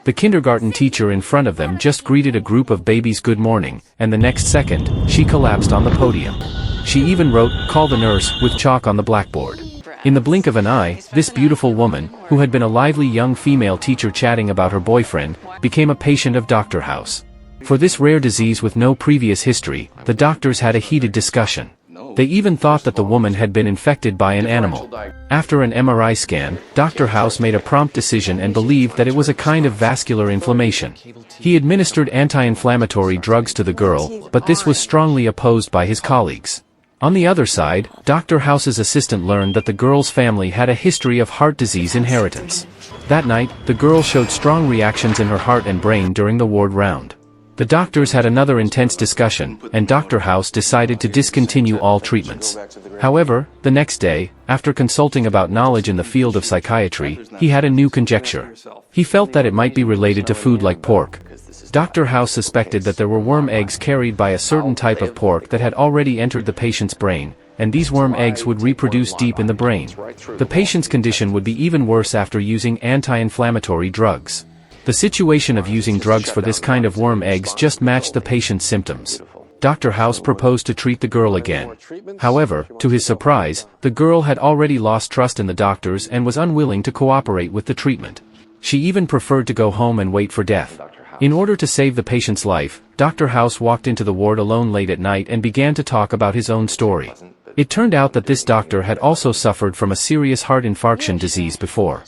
The kindergarten teacher in front of them just greeted a group of babies good morning, and the next second, she collapsed on the podium. She even wrote, "Call the nurse," with chalk on the blackboard. In the blink of an eye, this beautiful woman, who had been a lively young female teacher chatting about her boyfriend, became a patient of Dr. House. For this rare disease with no previous history, the doctors had a heated discussion. They even thought that the woman had been infected by an animal. After an MRI scan, Dr. House made a prompt decision and believed that it was a kind of vascular inflammation. He administered anti-inflammatory drugs to the girl, but this was strongly opposed by his colleagues. On the other side, Dr. House's assistant learned that the girl's family had a history of heart disease inheritance. That night, the girl showed strong reactions in her heart and brain during the ward round. The doctors had another intense discussion, and Dr. House decided to discontinue all treatments. However, the next day, after consulting about knowledge in the field of psychiatry, he had a new conjecture. He felt that it might be related to food like pork. Dr. House suspected that there were worm eggs carried by a certain type of pork that had already entered the patient's brain, and these worm eggs would reproduce deep in the brain. The patient's condition would be even worse after using anti-inflammatory drugs. The situation of using drugs for this kind of worm eggs just matched the patient's symptoms. Dr. House proposed to treat the girl again. However, to his surprise, the girl had already lost trust in the doctors and was unwilling to cooperate with the treatment. She even preferred to go home and wait for death. In order to save the patient's life, Dr. House walked into the ward alone late at night and began to talk about his own story. It turned out that this doctor had also suffered from a serious heart infarction disease before.